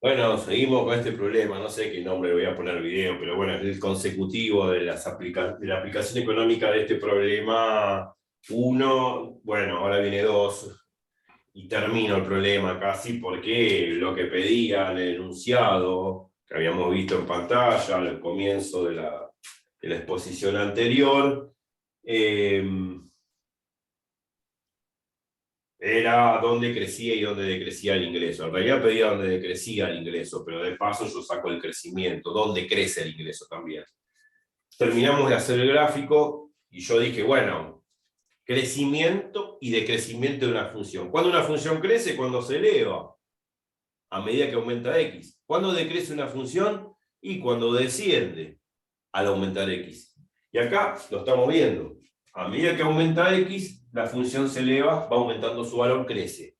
Bueno, seguimos con este problema, no sé qué nombre le voy a poner al video, pero bueno, es el consecutivo de, de la aplicación económica de este problema uno, bueno, ahora viene dos, y termino el problema casi porque lo que pedía el enunciado, que habíamos visto en pantalla al comienzo de la exposición anterior, eh, era dónde crecía y dónde decrecía el ingreso. En realidad pedía dónde decrecía el ingreso, pero de paso yo saco el crecimiento, dónde crece el ingreso también. Terminamos de hacer el gráfico y yo dije, bueno, crecimiento y decrecimiento de una función. ¿Cuándo una función crece? Cuando se eleva, a medida que aumenta x. ¿Cuándo decrece una función? Y cuando desciende al aumentar x. Y acá lo estamos viendo. A medida que aumenta x, la función se eleva, va aumentando su valor, crece.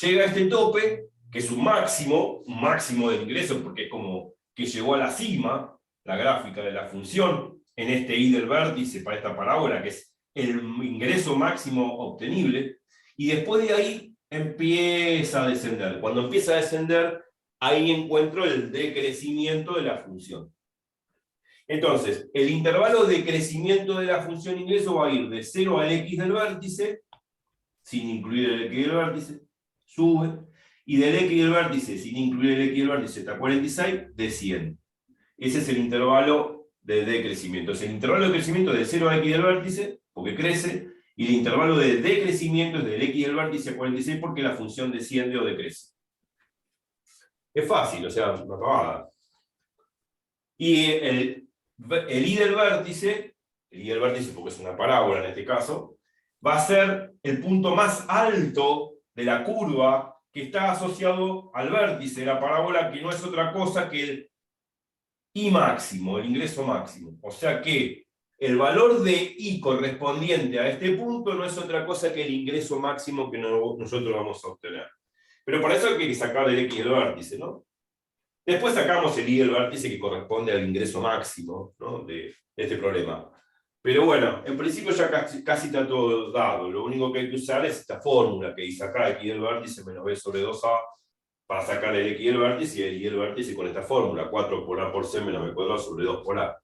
Llega a este tope, que es un máximo del ingreso, porque es como que llegó a la cima, la gráfica de la función, en este i del vértice para esta parábola, que es el ingreso máximo obtenible, y después de ahí empieza a descender. Cuando empieza a descender, ahí encuentro el decrecimiento de la función. Entonces, el intervalo de crecimiento de la función ingreso va a ir de 0 al x del vértice, sin incluir el x del vértice, sube, y del x del vértice, sin incluir el x del vértice hasta 46, desciende. Ese es el intervalo de decrecimiento. Es el intervalo de crecimiento de 0 a x del vértice, porque crece, y el intervalo de decrecimiento es del x del vértice a 46, porque la función desciende o decrece. Es fácil, o sea, una pavada. Y el i del vértice porque es una parábola en este caso, va a ser el punto más alto de la curva que está asociado al vértice de la parábola, que no es otra cosa que el I máximo, el ingreso máximo. O sea que el valor de I correspondiente a este punto no es otra cosa que el ingreso máximo que nosotros vamos a obtener. Pero para eso hay que sacar el X del vértice, ¿no? Después sacamos el I del vértice que corresponde al ingreso máximo, ¿no?, de este problema. Pero bueno, en principio ya casi está todo dado. Lo único que hay que usar es esta fórmula que dice acá, X del vértice menos B sobre 2A, para sacar el X del vértice y el Y del vértice con esta fórmula, 4 por A por C menos B cuadrado sobre 2 por A.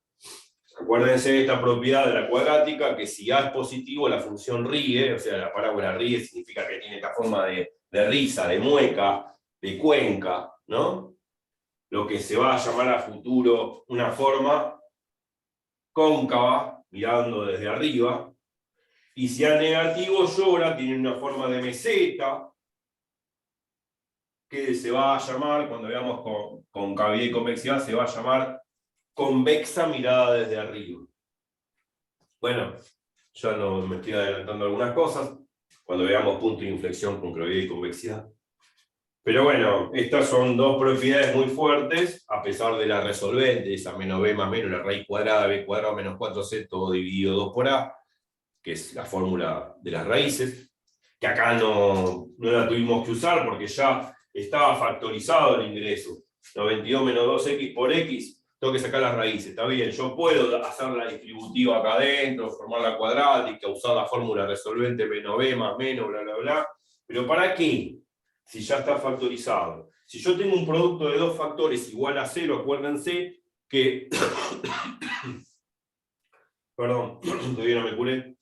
Acuérdense de esta propiedad de la cuadrática, que si A es positivo, la función ríe, o sea, la parábola ríe significa que tiene esta forma de risa, de mueca, de cuenca, ¿no? Lo que se va a llamar a futuro una forma cóncava, mirando desde arriba, y si A negativo llora, tiene una forma de meseta, que se va a llamar, cuando veamos concavidad y convexidad, se va a llamar convexa mirada desde arriba. Bueno, ya no me estoy adelantando algunas cosas, cuando veamos punto de inflexión con concavidad y convexidad. Pero bueno, estas son dos propiedades muy fuertes, a pesar de la resolvente, esa menos b más menos la raíz cuadrada de b cuadrado menos 4c, todo dividido 2 por a, que es la fórmula de las raíces, que acá no la tuvimos que usar porque ya estaba factorizado el ingreso. 92 menos 2x por x, tengo que sacar las raíces, está bien, yo puedo hacer la distributiva acá adentro, formar la cuadrática, usar la fórmula resolvente menos b más menos, bla, bla, bla, pero ¿para qué? Si ya está factorizado. Si yo tengo un producto de dos factores igual a 0, acuérdense que... Perdón, todavía no me curé.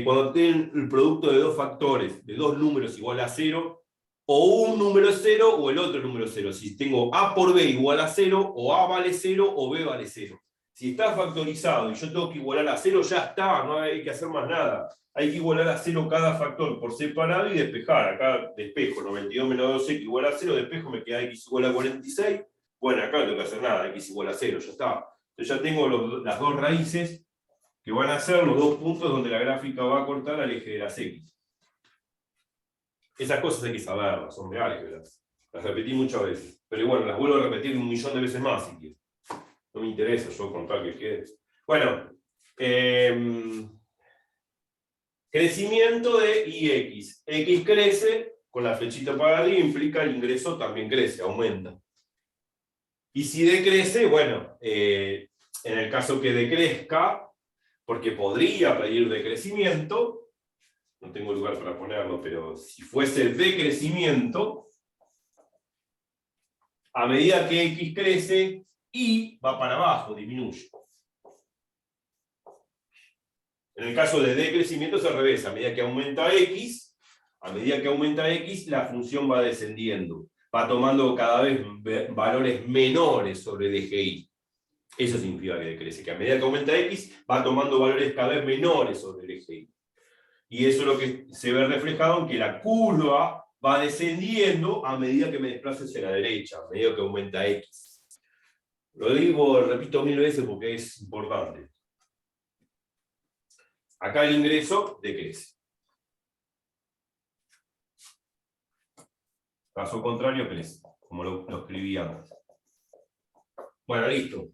Cuando tienen el producto de dos factores, de dos números igual a 0, o un número es 0 o el otro número es 0. Si tengo A por B igual a 0, o A vale 0 o B vale 0. Si está factorizado y yo tengo que igualar a 0, ya está, no hay que hacer más nada. Hay que igualar a 0 cada factor por separado y despejar. Acá despejo 92 menos 2x igual a 0, despejo, me queda x igual a 46. Bueno, acá no tengo que hacer nada, x igual a 0, ya está. Entonces ya tengo las dos raíces que van a ser los dos puntos donde la gráfica va a cortar al eje de las x. Esas cosas hay que saberlas, son reales, las repetí muchas veces. Pero bueno, las vuelvo a repetir 1.000.000 de veces más si quieres. No me interesa yo contar que quede. Bueno, crecimiento de ix. X crece, con la flechita para arriba implica el ingreso también crece, aumenta. Y si decrece, bueno, en el caso que decrezca, porque podría pedir decrecimiento, no tengo lugar para ponerlo, pero si fuese decrecimiento, a medida que X crece, Y va para abajo, disminuye. En el caso de decrecimiento es al revés, a medida que aumenta X, la función va descendiendo, va tomando cada vez valores menores sobre el eje Y. Eso significa que decrece, que a medida que aumenta X, va tomando valores cada vez menores sobre el eje Y. Y eso es lo que se ve reflejado en que la curva va descendiendo a medida que me desplazo hacia la derecha, a medida que aumenta X. Lo digo, repito 1000 veces porque es importante. Acá el ingreso decrece. Caso contrario, crece, como lo escribí antes. Bueno, listo.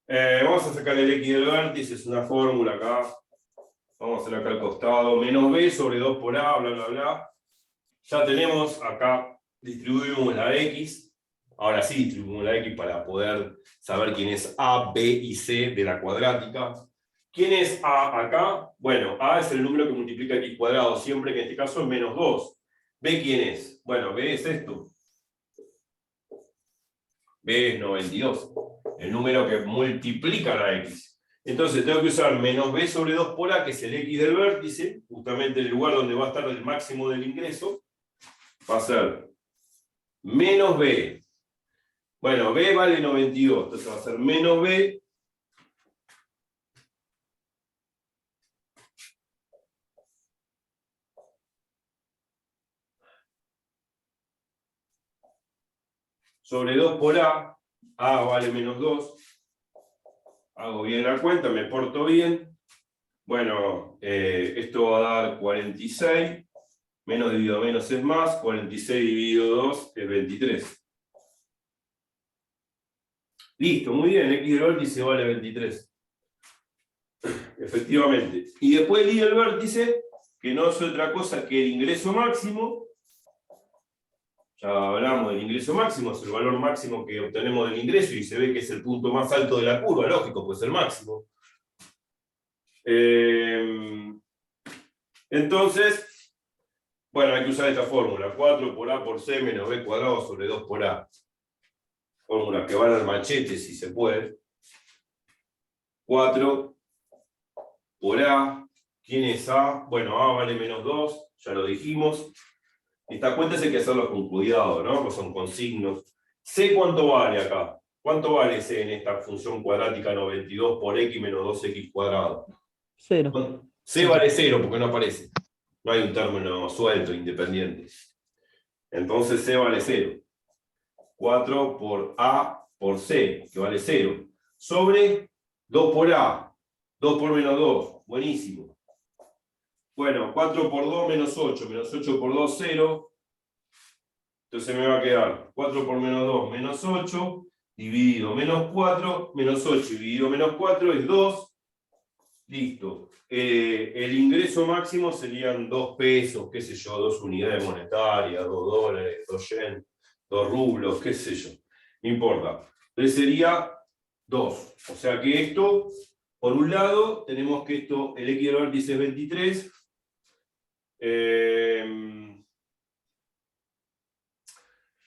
Vamos a sacar el X del vértice, es una fórmula acá. Vamos a hacer acá al costado, menos B sobre 2 por A, bla, bla, bla. Ya tenemos acá, distribuimos la X. Ahora sí distribuimos la X para poder saber quién es A, B y C de la cuadrática. ¿Quién es A acá? Bueno, A es el número que multiplica X cuadrado, siempre que en este caso es menos 2. ¿B quién es? Bueno, B es esto. B es 92. El número que multiplica la X. Entonces tengo que usar menos B sobre 2 por A, que es el X del vértice, justamente el lugar donde va a estar el máximo del ingreso. Va a ser menos B. Bueno, B vale 92, entonces va a ser menos B sobre 2 por A. A vale menos 2. Hago bien la cuenta, me porto bien. Bueno, esto va a dar 46. Menos dividido menos es más. 46 dividido 2 es 23. Listo, muy bien. X del vértice vale 23. Efectivamente. Y después el Y del vértice, que no es otra cosa que el ingreso máximo. Ya hablamos del ingreso máximo, es el valor máximo que obtenemos del ingreso y se ve que es el punto más alto de la curva, lógico, pues el máximo. Entonces, bueno, hay que usar esta fórmula, 4 por A por C menos B cuadrado sobre 2 por A. Fórmula que van al machete si se puede. 4 por A, ¿quién es A? Bueno, A vale menos 2, ya lo dijimos. Esta cuenta hay que hacerlo con cuidado, ¿no? Pues son con signos. C, ¿cuánto vale acá? ¿Cuánto vale C en esta función cuadrática 92 por X menos 2X cuadrado? 0. C vale 0 porque no aparece. No hay un término suelto, independiente. Entonces C vale 0. 4 por A por C, que vale 0. Sobre 2 por A. 2 por menos 2. Buenísimo. Bueno, 4 por 2 menos 8. Menos 8 por 2, 0. Entonces me va a quedar 4 por menos 2, menos 8. Dividido menos 4. Menos 8 dividido menos 4 es 2. Listo. El ingreso máximo serían 2 pesos, qué sé yo, 2 unidades monetarias, 2 dólares, 2 yen, 2 rublos, qué sé yo. No importa. Entonces sería 2. O sea que esto, por un lado, tenemos que esto, el X del vértice es 23.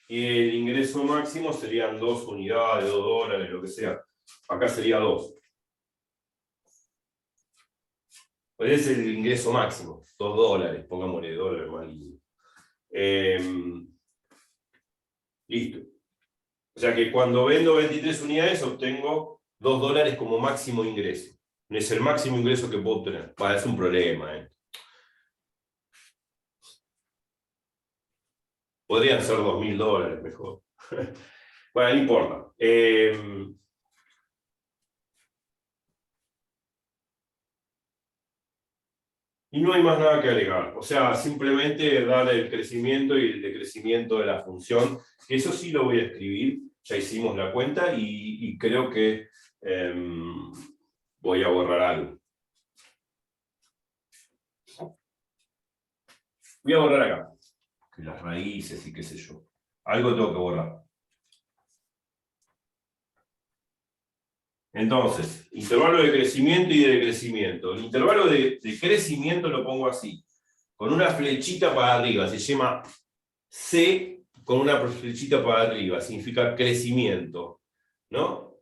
Y el ingreso máximo serían 2 unidades, 2 dólares, lo que sea. Acá sería 2. Pues ese es el ingreso máximo, 2 dólares, pongámosle dólares más lindo. Listo. O sea que cuando vendo 23 unidades obtengo 2 dólares como máximo ingreso. No es el máximo ingreso que puedo obtener. Es un problema. Podrían ser 2.000 dólares mejor. Bueno, no importa. Y no hay más nada que agregar. O sea, simplemente dar el crecimiento y el decrecimiento de la función. Eso sí lo voy a escribir. Ya hicimos la cuenta y creo que voy a borrar algo. Voy a borrar acá. Que las raíces y qué sé yo. Algo tengo que borrar. Entonces, intervalo de crecimiento y de decrecimiento. El intervalo de crecimiento lo pongo así, con una flechita para arriba, se llama C con una flechita para arriba, significa crecimiento, ¿no?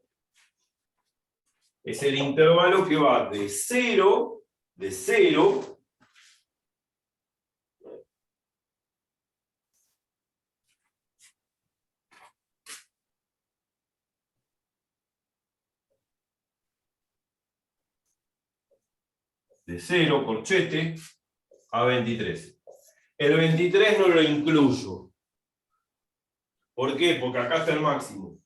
Es el intervalo que va de 0, de 0, corchete, a 23. El 23 no lo incluyo. ¿Por qué? Porque acá está el máximo,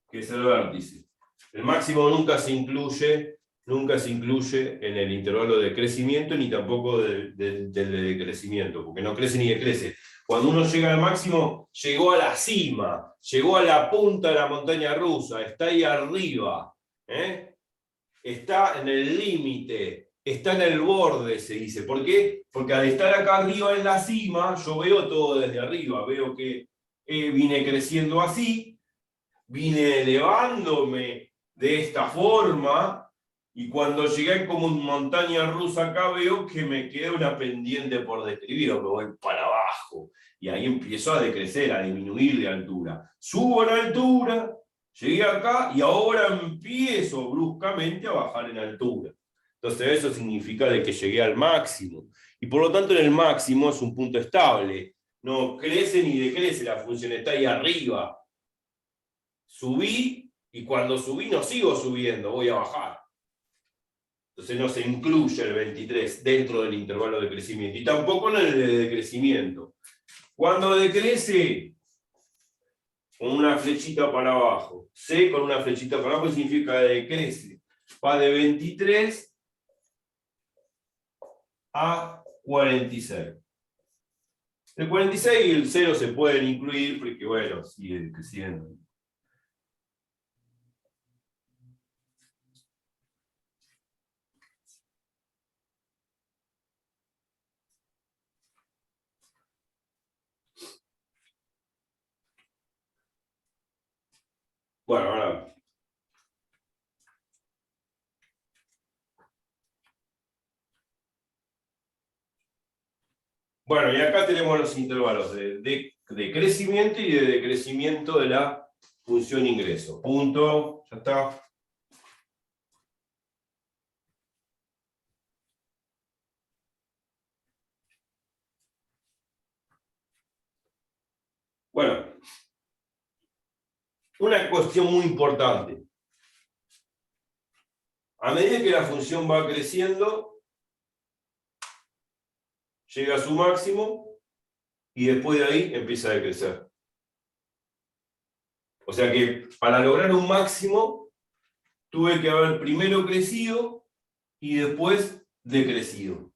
que es el vértice. El máximo nunca se incluye en el intervalo de crecimiento, ni tampoco del de decrecimiento, porque no crece ni decrece. Cuando uno llega al máximo, llegó a la cima, llegó a la punta de la montaña rusa, está ahí arriba, ¿eh? Está en el límite, está en el borde, se dice. ¿Por qué? Porque al estar acá arriba en la cima, yo veo todo desde arriba, veo que vine creciendo así, vine elevándome de esta forma, y cuando llegué como montaña rusa acá veo que me queda una pendiente por describir, o me voy para abajo, y ahí empiezo a decrecer, a disminuir de altura. Subo en altura, llegué acá, y ahora empiezo bruscamente a bajar en altura. Entonces eso significa de que llegué al máximo, y por lo tanto en el máximo es un punto estable, no crece ni decrece, la función está ahí arriba. Subí, y cuando subí no sigo subiendo, voy a bajar. Entonces no se incluye el 23 dentro del intervalo de crecimiento, y tampoco en el de decrecimiento. Cuando decrece, con una flechita para abajo. C con una flechita para abajo significa que decrece. Va de 23 a 46. El 46 y el 0 se pueden incluir porque, bueno, sigue creciendo. Bueno, ahora. Bueno, y acá tenemos los intervalos de crecimiento y de decrecimiento de la función ingreso. Punto, ya está. Bueno, una cuestión muy importante. A medida que la función va creciendo, llega a su máximo y después de ahí empieza a decrecer. O sea que para lograr un máximo tuve que haber primero crecido y después decrecido.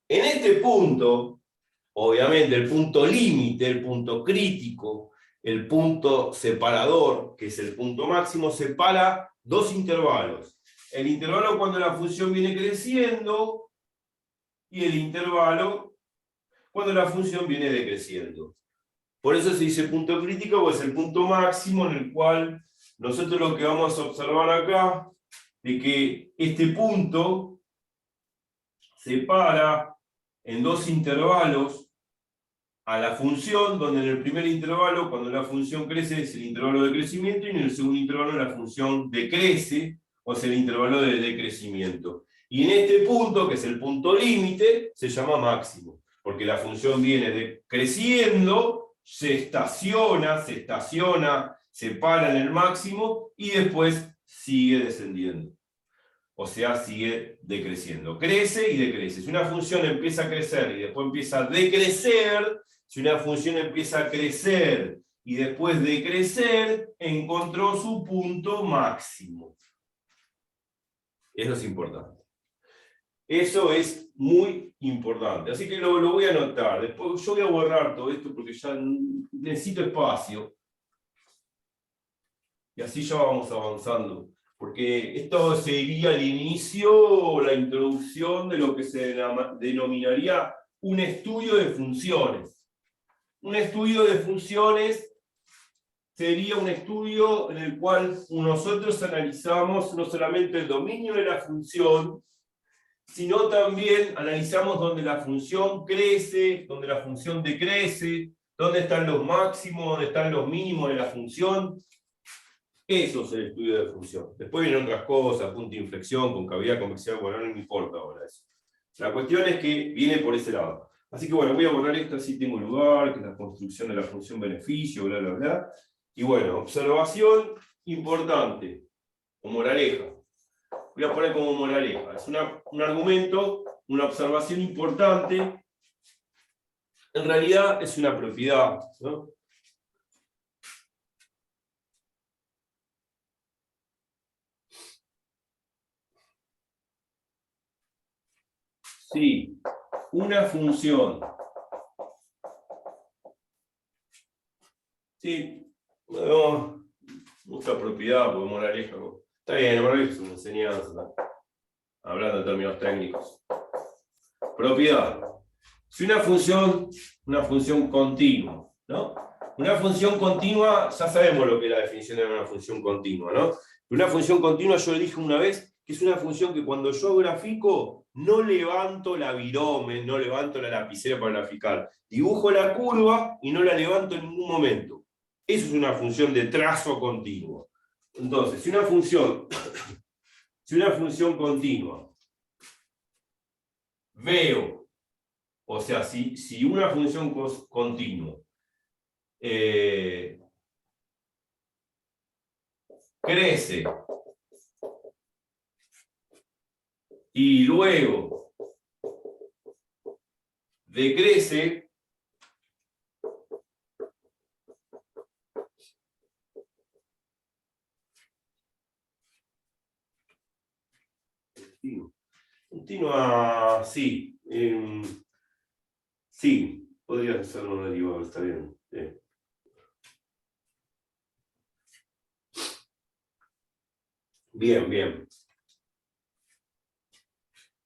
En este punto, obviamente el punto límite, el punto crítico, el punto separador, que es el punto máximo, separa dos intervalos. El intervalo cuando la función viene creciendo y el intervalo cuando la función viene decreciendo. Por eso se dice punto crítico, pues es el punto máximo en el cual nosotros lo que vamos a observar acá es que este punto separa en dos intervalos a la función, donde en el primer intervalo, cuando la función crece, es el intervalo de crecimiento, y en el segundo intervalo la función decrece, o es el intervalo de decrecimiento. Y en este punto, que es el punto límite, se llama máximo, porque la función viene creciendo, se estaciona, se para en el máximo, y después sigue descendiendo. O sea, sigue decreciendo. Crece y decrece. Si una función empieza a crecer y después empieza a decrecer, si una función empieza a crecer y después decrecer, encontró su punto máximo. Eso es importante. Eso es muy importante. Así que lo voy a anotar. Después yo voy a borrar todo esto porque ya necesito espacio. Y así ya vamos avanzando. Porque esto sería el inicio, la introducción de lo que se denominaría un estudio de funciones. Un estudio de funciones sería un estudio en el cual nosotros analizamos no solamente el dominio de la función, sino también analizamos dónde la función crece, dónde la función decrece, dónde están los máximos, dónde están los mínimos de la función. Eso es el estudio de función. Después vienen otras cosas, punto de inflexión, concavidad, convexidad, bueno, no me importa ahora eso. La cuestión es que viene por ese lado. Así que bueno, voy a borrar esto así tengo lugar, que es la construcción de la función beneficio, bla, bla, bla. Y bueno, observación importante, o moraleja. Voy a poner como moraleja. Es un argumento, una observación importante. En realidad es una propiedad, ¿no? Sí, una función. Sí, no, mucha propiedad, porque moraleja. Está bien, moraleja es una enseñanza, ¿no? Hablando en términos técnicos. Propiedad. Si una función continua, ¿no? Una función continua, ya sabemos lo que es la definición de una función continua, ¿no? Una función continua, yo le dije una vez, que es una función que cuando yo grafico, no levanto la virome, no levanto la lapicera para graficar. Dibujo la curva y no la levanto en ningún momento. Eso es una función de trazo continuo. Entonces, si una función continua, veo, o sea, si una función continua crece y luego decrece, continua, sí, sí, podría ser una derivada, está bien. Bien, bien.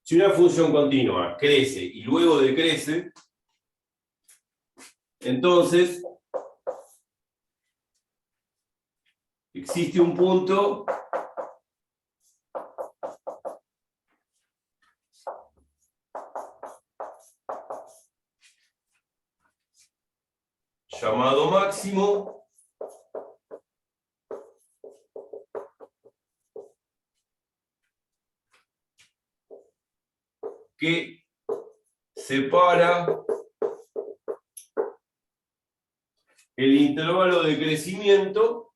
Si una función continua crece y luego decrece, entonces existe un punto llamado máximo que separa el intervalo de crecimiento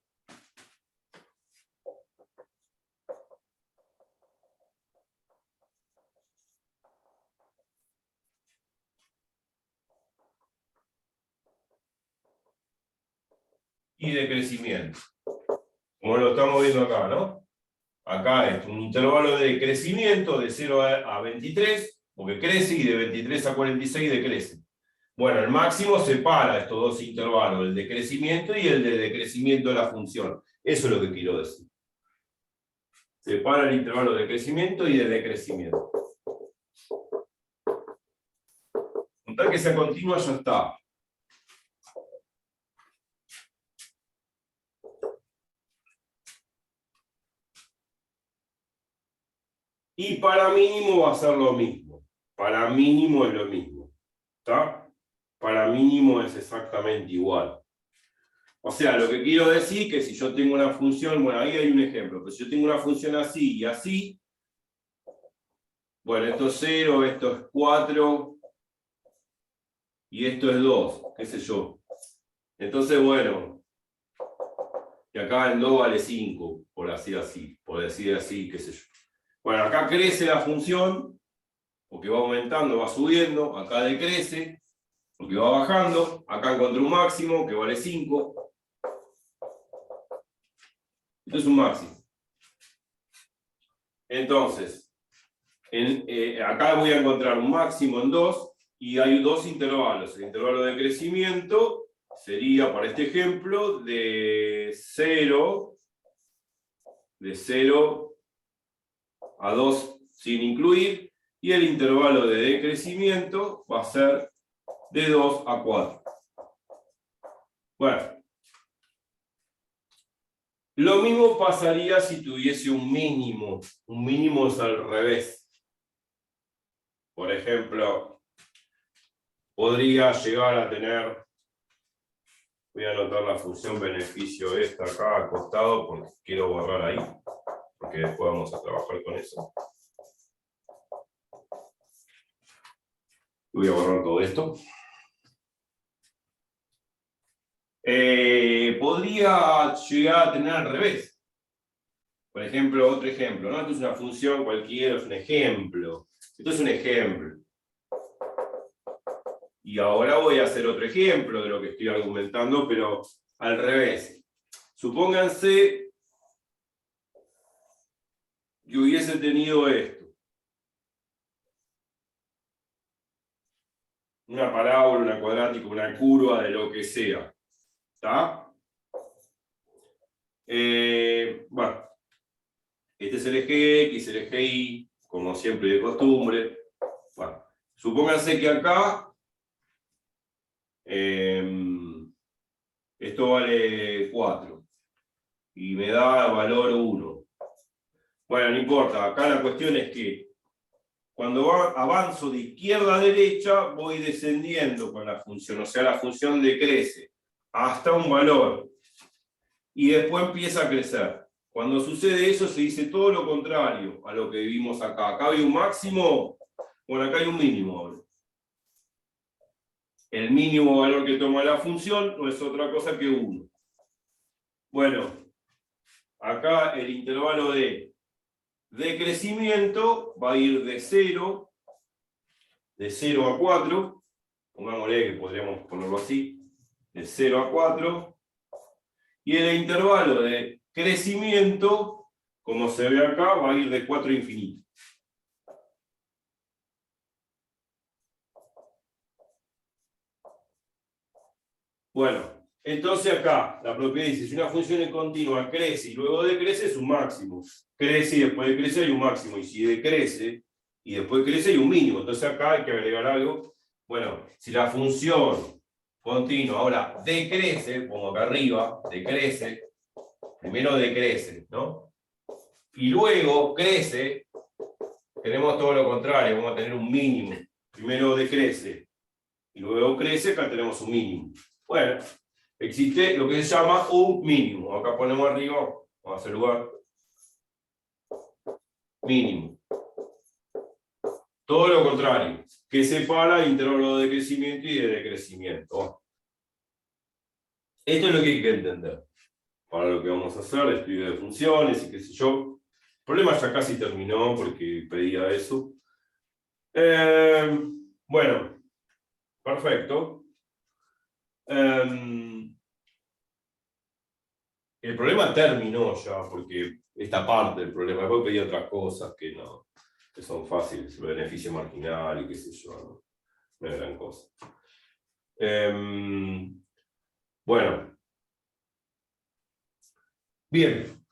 y de crecimiento. Como lo estamos viendo acá, ¿no? Acá es un intervalo de crecimiento de 0 a 23, porque crece, y de 23 a 46 decrece. Bueno, el máximo separa estos dos intervalos, el de crecimiento y el de decrecimiento de la función. Eso es lo que quiero decir. Separa el intervalo de crecimiento y de decrecimiento. Con tal que sea continua, ya está. Y para mínimo va a ser lo mismo. Para mínimo es lo mismo. ¿Está? Para mínimo es exactamente igual. O sea, lo que quiero decir es que si yo tengo una función, bueno, ahí hay un ejemplo, pero si yo tengo una función así y así, bueno, esto es 0, esto es 4, y esto es 2, qué sé yo. Entonces, bueno, y acá en 2 vale 5, por decir así, qué sé yo. Bueno, acá crece la función, porque va aumentando, va subiendo, acá decrece, porque va bajando, acá encontré un máximo que vale 5. Esto es un máximo. Entonces, acá voy a encontrar un máximo en 2, y hay dos intervalos. El intervalo de crecimiento sería, para este ejemplo, de 0 a 2 sin incluir, y el intervalo de decrecimiento va a ser de 2 a 4. Bueno, lo mismo pasaría si tuviese un mínimo. Un mínimo es al revés. por ejemplo, podría llegar a tener, voy a anotar la función beneficio esta acá al costado, porque quiero borrar ahí, porque después vamos a trabajar con eso. Voy a borrar todo esto. Podría llegar a tener al revés. Por ejemplo, otro ejemplo, ¿no? Esto es una función cualquiera, es un ejemplo. Esto es un ejemplo. Y ahora voy a hacer otro ejemplo de lo que estoy argumentando, pero al revés. Supónganse que hubiese tenido esto. Una parábola, una cuadrática, una curva, de lo que sea. ¿Está? Bueno. Este es el eje X, el eje Y, como siempre de costumbre. Bueno, supónganse que acá esto vale 4 y me da valor 1. Bueno, no importa, acá la cuestión es que cuando avanzo de izquierda a derecha voy descendiendo con la función, o sea, la función decrece hasta un valor y después empieza a crecer. Cuando sucede eso se dice todo lo contrario a lo que vimos acá. Acá hay un máximo, bueno, acá hay un mínimo. El mínimo valor que toma la función no es otra cosa que 1. Bueno, acá el intervalo de crecimiento va a ir de 0 a 4, pongámosle que podríamos ponerlo así, de 0 a 4, y el intervalo de crecimiento, como se ve acá, va a ir de 4 a infinito. Bueno, entonces acá la propiedad dice, si una función es continua crece y luego decrece, es un máximo. Crece y después decrece hay un máximo, y si decrece y después crece hay un mínimo. Entonces acá hay que agregar algo. Bueno, si la función continua ahora decrece, pongo acá arriba, decrece, primero decrece, ¿no? Y luego crece, tenemos todo lo contrario, vamos a tener un mínimo. Primero decrece y luego crece, acá tenemos un mínimo. Bueno, existe lo que se llama un mínimo. Acá ponemos arriba, vamos a hacer lugar. Mínimo. Todo lo contrario, que separa intervalo de crecimiento y de decrecimiento. Esto es lo que hay que entender. Para lo que vamos a hacer, estudio de funciones y qué sé yo. El problema ya casi terminó porque pedía eso. Bueno, perfecto. El problema terminó ya, porque esta parte del problema, después pedí otras cosas que no, que son fáciles, el beneficio marginal y qué sé yo, no es gran cosa. Bueno. Bien.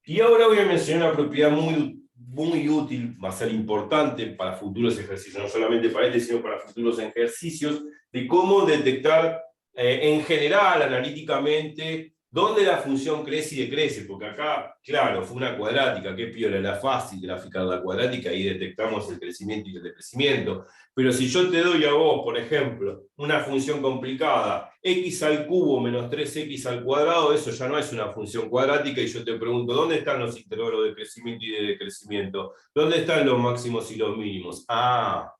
Y ahora voy a mencionar una propiedad muy útil, va a ser importante para futuros ejercicios, no solamente para este, sino para futuros ejercicios, de cómo detectar en general, analíticamente, dónde la función crece y decrece, porque acá, claro, fue una cuadrática, qué piola, era fácil graficar la cuadrática y detectamos el crecimiento y el decrecimiento. Pero si yo te doy a vos, por ejemplo, una función complicada, x al cubo menos 3x al cuadrado, eso ya no es una función cuadrática, y yo te pregunto, ¿dónde están los intervalos de crecimiento y de decrecimiento? ¿Dónde están los máximos y los mínimos? Ah,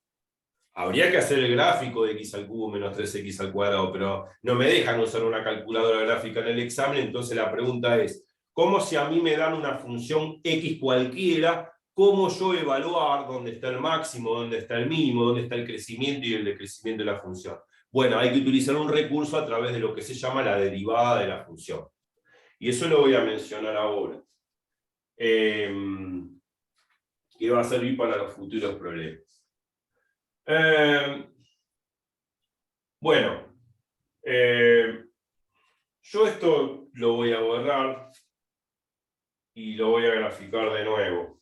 habría que hacer el gráfico de x al cubo menos 3x al cuadrado, pero no me dejan usar una calculadora gráfica en el examen, entonces la pregunta es, ¿cómo si a mí me dan una función x cualquiera, cómo yo evaluar dónde está el máximo, dónde está el mínimo, dónde está el crecimiento y el decrecimiento de la función? Bueno, hay que utilizar un recurso a través de lo que se llama la derivada de la función. Y eso lo voy a mencionar ahora. Que va a servir para los futuros problemas. Bueno, yo esto lo voy a borrar y lo voy a graficar de nuevo,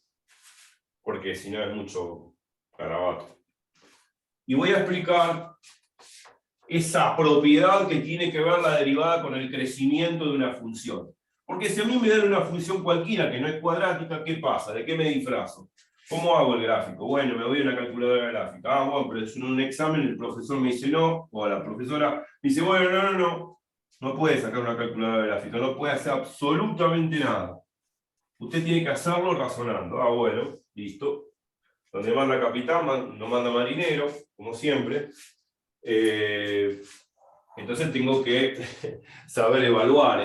porque si no es mucho garabato. Y voy a explicar esa propiedad que tiene que ver la derivada con el crecimiento de una función. Porque si a mí me dan una función cualquiera que no es cuadrática, ¿qué pasa? ¿De qué me disfrazo? ¿Cómo hago el gráfico? Bueno, me voy a una calculadora gráfica. Ah, bueno, pero es en un examen, el profesor me dice no, o la profesora me dice, bueno, no puede sacar una calculadora gráfica, no puede hacer absolutamente nada. Usted tiene que hacerlo razonando. Ah, bueno, listo. Donde manda capitán, no manda marinero, como siempre. Entonces tengo que saber evaluar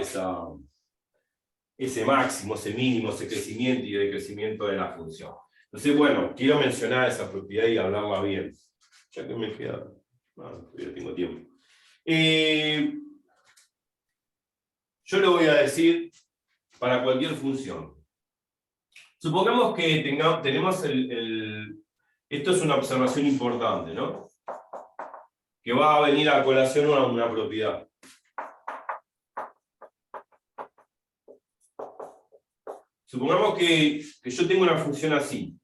ese máximo, ese mínimo, ese crecimiento y decrecimiento de la función. Entonces, bueno, quiero mencionar esa propiedad y hablarla bien. Ya que me queda... todavía tengo tiempo. Yo lo voy a decir para cualquier función. Supongamos que tenemos esto es una observación importante, ¿no? Que va a venir a colación una propiedad. Supongamos que yo tengo una función así.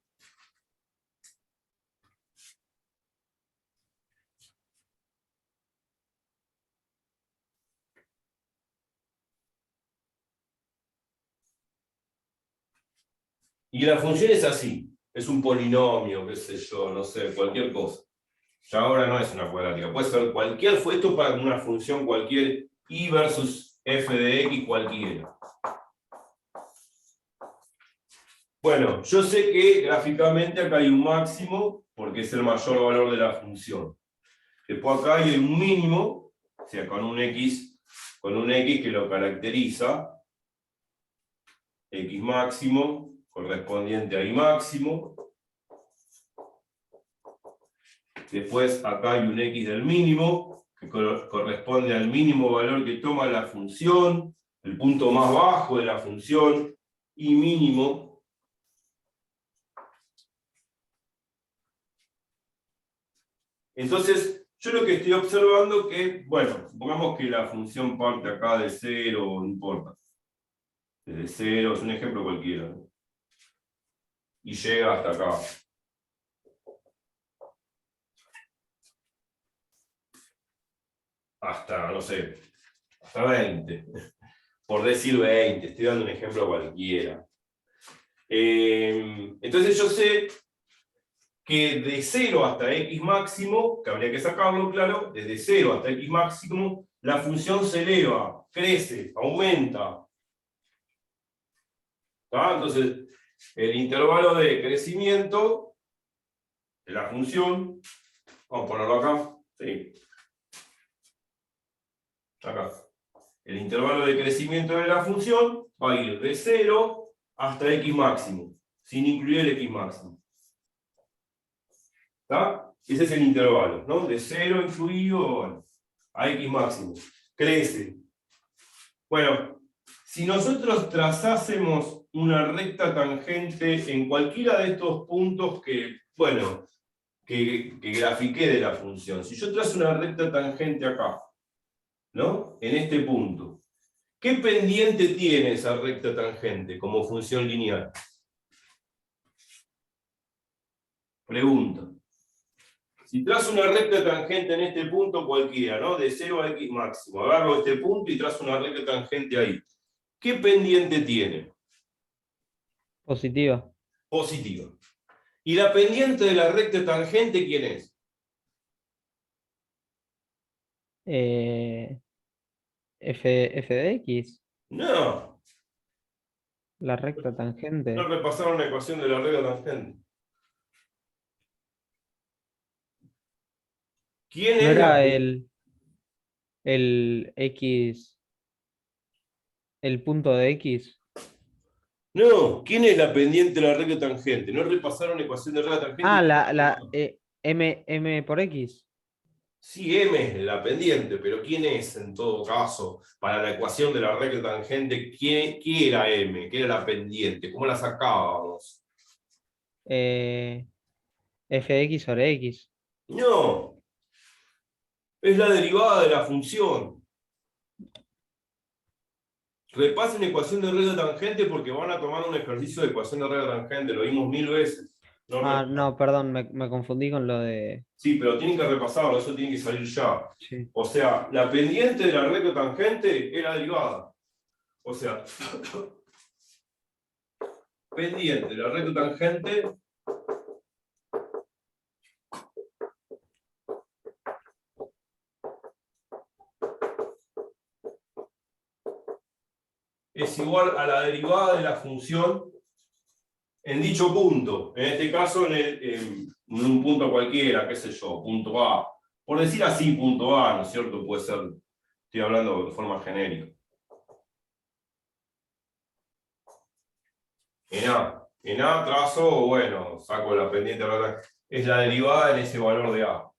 Y la función es así. Es un polinomio, qué sé yo, no sé, cualquier cosa. Ya ahora no es una cuadrática. Puede ser cualquier, esto para una función cualquier, y versus f de x cualquiera. Bueno, yo sé que gráficamente acá hay un máximo, porque es el mayor valor de la función. Después acá hay un mínimo, o sea, con un x que lo caracteriza, x máximo, correspondiente a y máximo. Después acá hay un x del mínimo, que corresponde al mínimo valor que toma la función, el punto más bajo de la función, y mínimo. Entonces, yo lo que estoy observando que, bueno, supongamos que la función parte acá de 0, no importa. Desde 0, es un ejemplo cualquiera, ¿no? Y llega hasta acá. Hasta, no sé, hasta 20. Por decir 20, estoy dando un ejemplo cualquiera. Entonces yo sé que de 0 hasta x máximo, que habría que sacarlo, claro, desde 0 hasta x máximo, la función se eleva, crece, aumenta. ¿Tá? Entonces, el intervalo de crecimiento de la función, vamos a ponerlo acá, sí. Acá. El intervalo de crecimiento de la función va a ir de 0 hasta x máximo, sin incluir el x máximo. ¿Tá? Ese es el intervalo, ¿no? De 0 incluido, bueno, a x máximo. Crece. Bueno, si nosotros trazásemos una recta tangente en cualquiera de estos puntos que, bueno, que grafiqué de la función. Si yo trazo una recta tangente acá, ¿no? En este punto. ¿Qué pendiente tiene esa recta tangente como función lineal? Pregunta. Si trazo una recta tangente en este punto cualquiera, ¿no? De 0 a x máximo. Agarro este punto y trazo una recta tangente ahí. ¿Qué pendiente tiene? Positiva. Positiva. ¿Y la pendiente de la recta tangente quién es? Eh, f de x, No. la recta No tangente. repasaron la ecuación de la recta tangente. ¿Quién ¿No es la era pendiente? el x, el punto de x? No, ¿quién es la pendiente de la recta tangente? No repasaron la ecuación de recta tangente y Ah, dijeron, m por x. sí, M es la pendiente, pero ¿quién es en todo caso para la ecuación de la recta tangente? ¿Qué era M? ¿Qué era la pendiente? ¿Cómo la sacábamos? eh, f de x sobre x. No, es la derivada de la función. Repasen ecuación de recta tangente porque van a tomar un ejercicio de ecuación de recta tangente, lo vimos 1000 veces. No Ah, repasan. no, perdón, me confundí con lo de... Sí, pero tienen que repasarlo, eso tiene que salir ya. Sí. O sea, la pendiente de la recta tangente es la derivada. O sea, pendiente de la recta tangente es igual a la derivada de la función en dicho punto. En este caso, en un punto cualquiera, qué sé yo, punto A. Por decir así, punto A, ¿no es cierto? Puede ser, estoy hablando de forma genérica. En A trazo, bueno, saco la pendiente, es la derivada en ese valor de A.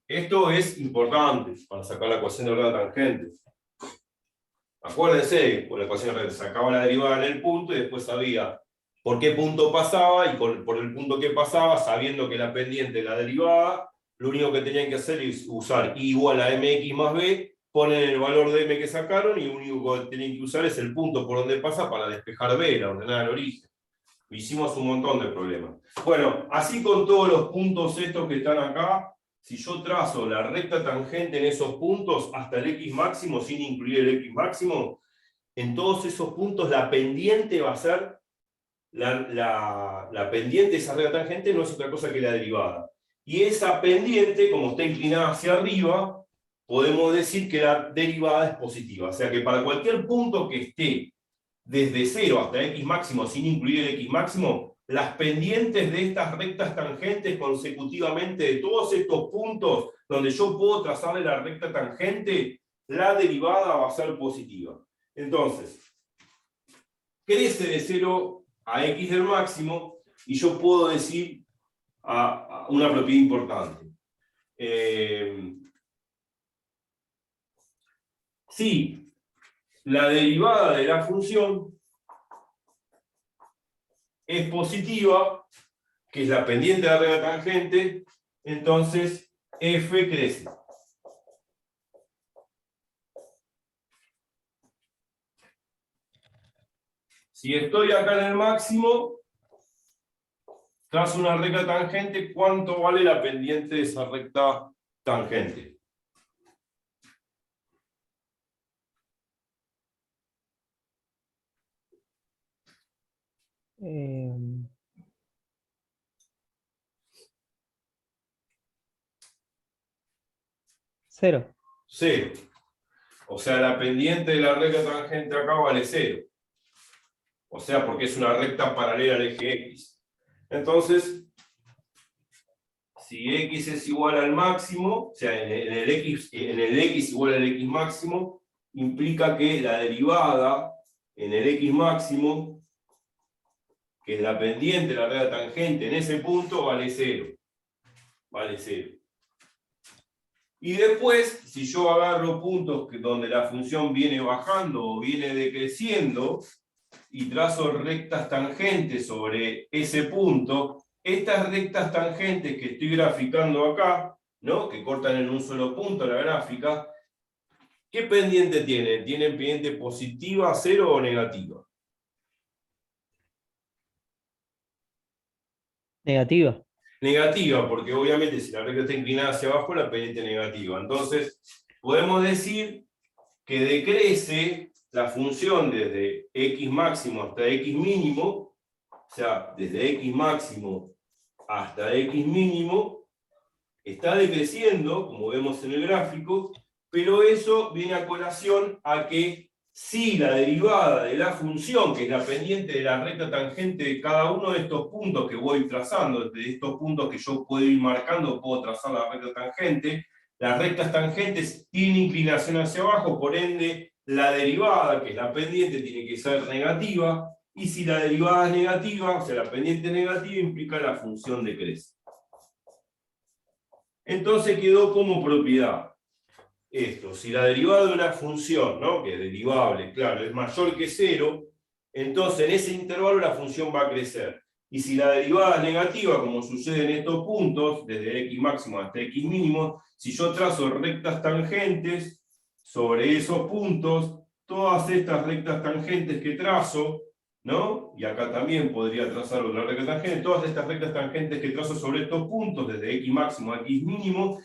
Esto es importante para sacar la ecuación de la tangente. Acuérdense, por la ecuación sacaba la derivada en el punto y después sabía por qué punto pasaba y por el punto que pasaba, sabiendo que la pendiente de la derivada, lo único que tenían que hacer es usar I igual a mx más b, ponen el valor de m que sacaron y lo único que tienen que usar es el punto por donde pasa para despejar b, la ordenada del origen. Hicimos un montón de problemas. Bueno, así con todos los puntos estos que están acá, si yo trazo la recta tangente en esos puntos hasta el x máximo, sin incluir el x máximo, en todos esos puntos la pendiente va a ser, la pendiente de esa recta tangente no es otra cosa que la derivada. Y esa pendiente, como está inclinada hacia arriba, podemos decir que la derivada es positiva. O sea que para cualquier punto que esté desde 0 hasta x máximo, sin incluir el x máximo, las pendientes de estas rectas tangentes consecutivamente de todos estos puntos donde yo puedo trazarle la recta tangente, la derivada va a ser positiva. Entonces, crece de 0 a x del máximo y yo puedo decir una propiedad importante. Si la derivada de la función es positiva, que es la pendiente de la recta tangente, entonces f crece. Si estoy acá en el máximo, trazo una recta tangente, ¿cuánto vale la pendiente de esa recta tangente? Cero. 0. O sea, la pendiente de la recta tangente acá vale 0. O sea, porque es una recta paralela al eje X. Entonces, si X es igual al máximo, o sea, en el X igual al X máximo, implica que la derivada en el X máximo, que es la pendiente de la recta tangente en ese punto, vale 0. Vale 0. Y después, si yo agarro puntos donde la función viene bajando o viene decreciendo, y trazo rectas tangentes sobre ese punto, estas rectas tangentes que estoy graficando acá, ¿no? Que cortan en un solo punto la gráfica, ¿qué pendiente tienen? ¿Tienen pendiente positiva, 0 o negativa? Negativa. Negativa, porque obviamente si la recta está inclinada hacia abajo, la pendiente es negativa. Entonces, podemos decir que decrece la función desde x máximo hasta x mínimo, o sea, desde x máximo hasta x mínimo, está decreciendo, como vemos en el gráfico, pero eso viene a colación a que si la derivada de la función, que es la pendiente de la recta tangente de cada uno de estos puntos que voy trazando, de estos puntos que yo puedo ir marcando, puedo trazar la recta tangente, las rectas tangentes tienen inclinación hacia abajo, por ende, la derivada, que es la pendiente, tiene que ser negativa, y si la derivada es negativa, o sea, la pendiente negativa, implica la función decrece. Entonces quedó como propiedad esto: si la derivada de una función, ¿no? Que es derivable, claro, es mayor que 0, entonces en ese intervalo la función va a crecer. Y si la derivada es negativa, como sucede en estos puntos, desde x máximo hasta x mínimo, si yo trazo rectas tangentes sobre esos puntos, todas estas rectas tangentes que trazo, ¿no? Y acá también podría trazar otra recta tangente, todas estas rectas tangentes que trazo sobre estos puntos, desde x máximo a x mínimo,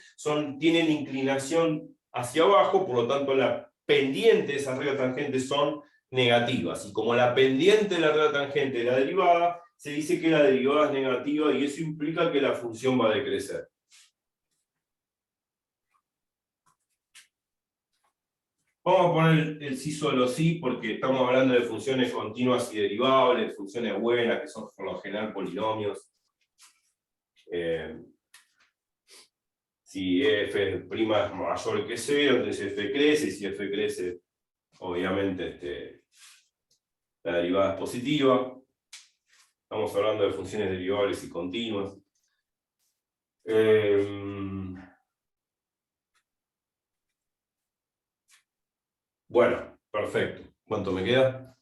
tienen inclinación hacia abajo, por lo tanto la pendientes de esa recta tangente son negativas. Y como la pendiente de la recta tangente de la derivada, se dice que la derivada es negativa y eso implica que la función va a decrecer. Vamos a poner el sí solo sí, porque estamos hablando de funciones continuas y derivables, funciones buenas, que son por lo general polinomios. Si f' es mayor que 0, entonces f crece, y si f crece, obviamente la derivada es positiva. Estamos hablando de funciones derivables y continuas. Bueno, perfecto. ¿Cuánto me queda?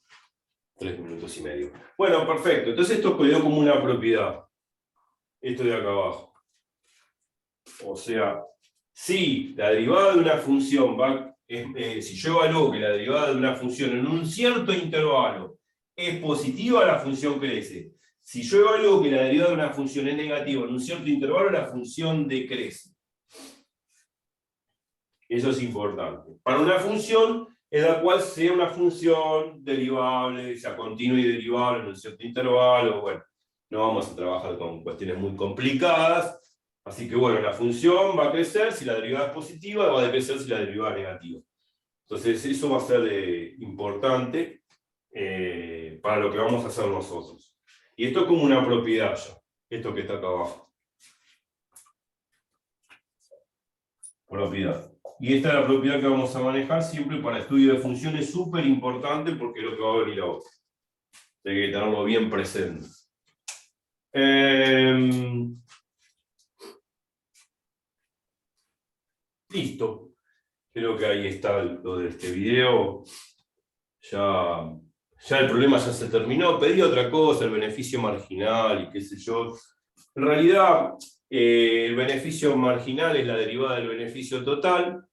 3 minutos y medio. Bueno, perfecto. Entonces esto quedó como una propiedad. Esto de acá abajo. O sea, si la derivada de una función si yo evalúo que la derivada de una función en un cierto intervalo es positiva, la función crece. Si yo evalúo que la derivada de una función es negativa en un cierto intervalo, la función decrece. Eso es importante. Para una función en la cual sea una función derivable, sea continua y derivable en un cierto intervalo, bueno, no vamos a trabajar con cuestiones muy complicadas. Así que bueno, la función va a crecer si la derivada es positiva, va a decrecer si la derivada es negativa. Entonces eso va a ser importante para lo que vamos a hacer nosotros. Y esto es como una propiedad ya, esto que está acá abajo. Propiedad. Y esta es la propiedad que vamos a manejar siempre para estudio de funciones, súper importante porque es lo que va a venir ahora. Hay que tenerlo bien presente. Listo. Creo que ahí está lo de este video. Ya el problema ya se terminó. Pedí otra cosa, el beneficio marginal y qué sé yo. En realidad, el beneficio marginal es la derivada del beneficio total.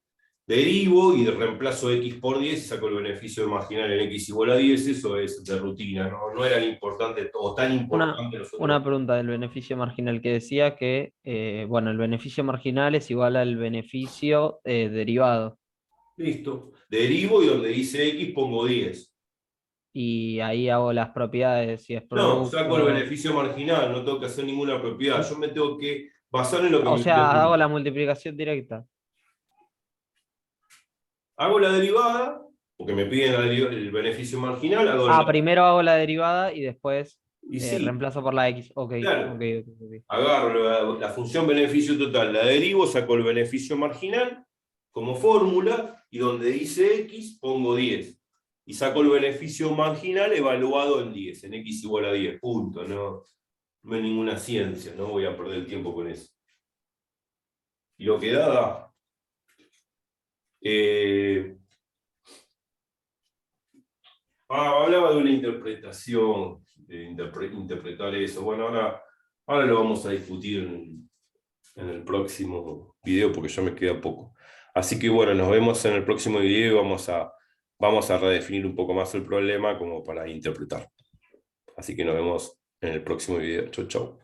Derivo y reemplazo x por 10 y saco el beneficio marginal en x igual a 10. Eso es de rutina, no era importante o tan importante nosotros. Una pregunta del beneficio marginal que decía que, bueno, el beneficio marginal es igual al beneficio derivado. Listo. Derivo y donde dice x pongo 10. Y ahí hago las propiedades, si es No, saco el producto. beneficio marginal, no tengo que hacer ninguna propiedad. Yo me tengo que basar en lo que O me sea, hago pregunta. la multiplicación directa. Hago la derivada, porque me piden el beneficio marginal, Primero hago la derivada y después y sí, reemplazo por la x. Ok, claro. ok. Agarro la función beneficio total, la derivo, saco el beneficio marginal como fórmula, y donde dice x pongo 10. Y saco el beneficio marginal evaluado en 10, en x igual a 10, punto. No hay ninguna ciencia, no voy a perder el tiempo con eso. Y lo que da. Hablaba de una interpretación, de interpretar eso. Bueno, ahora lo vamos a discutir en el próximo video porque ya me queda poco. Así que bueno, nos vemos en el próximo video y vamos a redefinir un poco más el problema como para interpretar. Así que nos vemos en el próximo video. Chau, chau.